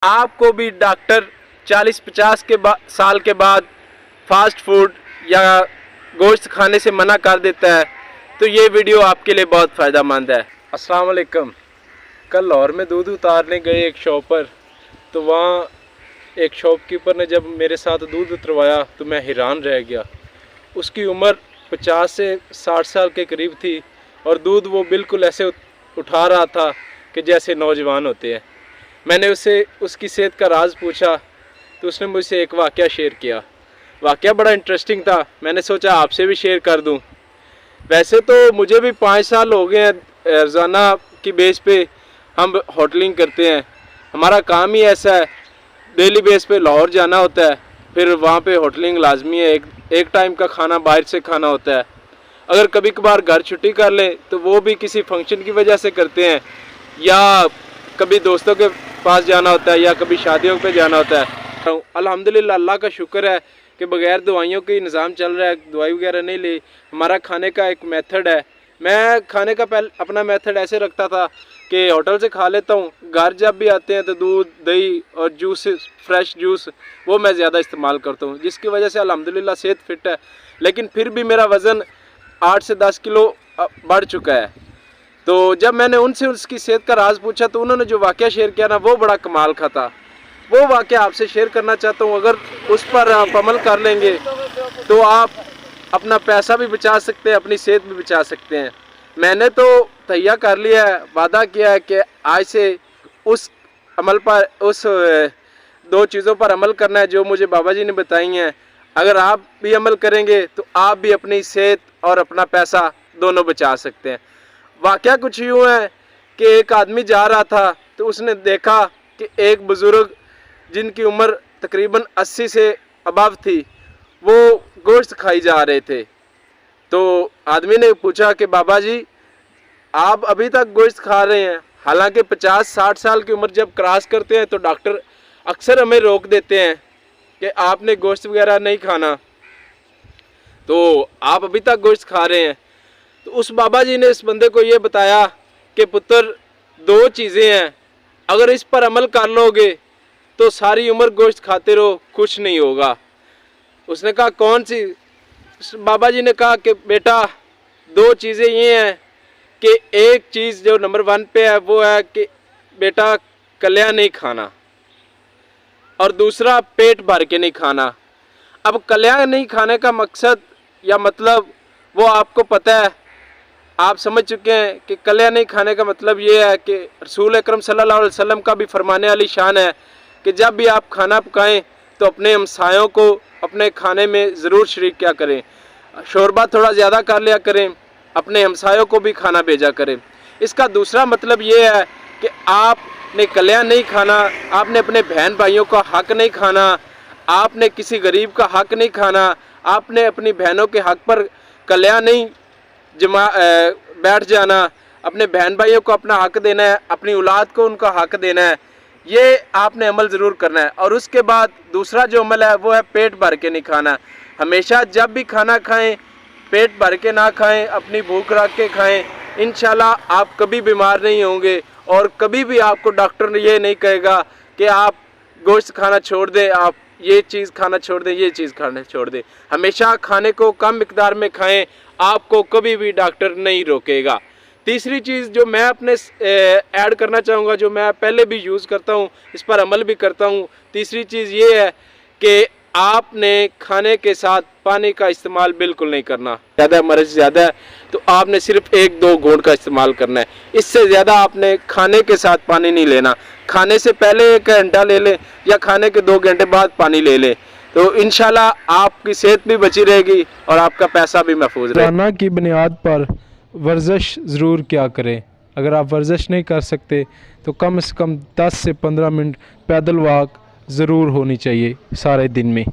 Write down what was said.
आपको भी डॉक्टर 40-50 साल के बाद फास्ट फूड या गोश्त खाने से मना कर देता है, तो ये वीडियो आपके लिए बहुत फ़ायदेमंद है। अस्सलाम वालेकुम। कल लाहौर में दूध उतारने गए एक शॉप पर, तो वहाँ एक शॉपकीपर ने जब मेरे साथ दूध उतरवाया तो मैं हैरान रह गया। उसकी उम्र 50 से 60 साल के करीब थी और दूध वो बिल्कुल ऐसे उठा रहा था कि जैसे नौजवान होते हैं। मैंने उससे उसकी सेहत का राज पूछा तो उसने मुझसे एक वाक़या शेयर किया। वाक़या बड़ा इंटरेस्टिंग था, मैंने सोचा आपसे भी शेयर कर दूं। वैसे तो मुझे भी 5 साल हो गए हैं, रोज़ाना की बेस पे हम होटलिंग करते हैं। हमारा काम ही ऐसा है, डेली बेस पे लाहौर जाना होता है, फिर वहाँ पे होटलिंग लाजमी है। एक टाइम का खाना बाहर से खाना होता है। अगर कभी कभार घर छुट्टी कर लें तो वो भी किसी फंक्शन की वजह से करते हैं, या कभी दोस्तों के पास जाना होता है, या कभी शादियों पे जाना होता है। अल्हम्दुलिल्लाह, अल्लाह का शुक्र है कि बग़ैर दवाइयों के निज़ाम चल रहा है। दवाई वगैरह नहीं ली। हमारा खाने का एक मेथड है। मैं खाने का अपना मेथड ऐसे रखता था कि होटल से खा लेता हूँ, घर जब भी आते हैं तो दूध, दही और जूस, फ्रेश जूस वो मैं ज़्यादा इस्तेमाल करता हूँ, जिसकी वजह से अल्हम्दुलिल्लाह सेहत फिट है। लेकिन फिर भी मेरा वज़न 8 से 10 किलो बढ़ चुका है। तो जब मैंने उनसे उसकी सेहत का राज पूछा तो उन्होंने जो वाक़या शेयर किया ना, वो बड़ा कमाल का था। वो वाक़या आपसे शेयर करना चाहता हूँ। अगर उस पर आप अमल कर लेंगे तो आप अपना पैसा भी बचा सकते हैं, अपनी सेहत भी बचा सकते हैं। मैंने तो तैयार कर लिया है, वादा किया है कि आज से उस अमल पर, उस 2 चीज़ों पर अमल करना है जो मुझे बाबा जी ने बताई हैं। अगर आप भी अमल करेंगे तो आप भी अपनी सेहत और अपना पैसा दोनों बचा सकते हैं। वाक़या कुछ यूँ है कि एक आदमी जा रहा था तो उसने देखा कि एक बुज़ुर्ग जिनकी उम्र तकरीबन 80 से अबव थी, वो गोश्त खाई जा रहे थे। तो आदमी ने पूछा कि बाबा जी, आप अभी तक गोश्त खा रहे हैं? हालांकि 50-60 साल की उम्र जब क्रॉस करते हैं तो डॉक्टर अक्सर हमें रोक देते हैं कि आपने गोश्त वगैरह नहीं खाना, तो आप अभी तक गोश्त खा रहे हैं। तो उस बाबा जी ने इस बंदे को ये बताया कि पुत्र, 2 चीज़ें हैं, अगर इस पर अमल कर लोगे तो सारी उम्र गोश्त खाते रहो, कुछ नहीं होगा। उसने कहा कौन सी? बाबा जी ने कहा कि बेटा, 2 चीज़ें ये हैं कि एक चीज़ जो नंबर 1 पे है वो है कि बेटा कलिया नहीं खाना, और दूसरा पेट भर के नहीं खाना। अब कलिया नहीं खाने का मकसद या मतलब वो आपको पता है, आप समझ चुके हैं कि कलिया नहीं खाने का मतलब ये है कि रसूल अकरम सल्लल्लाहु अलैहि वसल्लम का भी फरमाने वाली शान है कि जब भी आप खाना पकाएं तो अपने हमसायों को अपने खाने में ज़रूर शरीक क्या करें, शोरबा थोड़ा ज़्यादा कर लिया करें, अपने हमसायों को भी खाना भेजा करें। इसका दूसरा मतलब ये है कि आपने कलिया नहीं खाना, आपने अपने बहन भाइयों का हक नहीं खाना, आपने किसी गरीब का हक नहीं खाना, आपने अपनी बहनों के हक पर कलिया नहीं बैठ जाना, अपने बहन भाइयों को अपना हक देना है, अपनी औलाद को उनका हक देना है। ये आपने अमल ज़रूर करना है। और उसके बाद दूसरा जो अमल है वो है पेट भर के नहीं खाना। हमेशा जब भी खाना खाएं पेट भर के ना खाएं, अपनी भूख रख के खाएं। इंशाल्लाह आप कभी बीमार नहीं होंगे और कभी भी आपको डॉक्टर ये नहीं कहेगा कि आप गोश्त खाना छोड़ दें, आप ये चीज़ खाना छोड़ दें, ये चीज़ खाना छोड़ दें। हमेशा खाने को कम मिकदार में खाएं, आपको कभी भी डॉक्टर नहीं रोकेगा। तीसरी चीज़ जो मैं अपने ऐड करना चाहूँगा, जो मैं पहले भी यूज़ करता हूँ, इस पर अमल भी करता हूँ, तीसरी चीज़ ये है कि आपने खाने के साथ पानी का इस्तेमाल बिल्कुल नहीं करना। ज़्यादा मर्ज़ ज़्यादा है तो आपने सिर्फ 1-2 घूंट का इस्तेमाल करना है, इससे ज़्यादा आपने खाने के साथ पानी नहीं लेना। खाने से पहले 1 घंटा ले लें या खाने के 2 घंटे बाद पानी ले लें, तो इंशाल्लाह आपकी सेहत भी बची रहेगी और आपका पैसा भी महफूज रहेगा। रोज़ाना की बुनियाद पर वर्जिश ज़रूर क्या करें। अगर आप वर्जिश नहीं कर सकते तो कम से कम 10 से 15 मिनट पैदल वॉक ज़रूर होनी चाहिए सारे दिन में।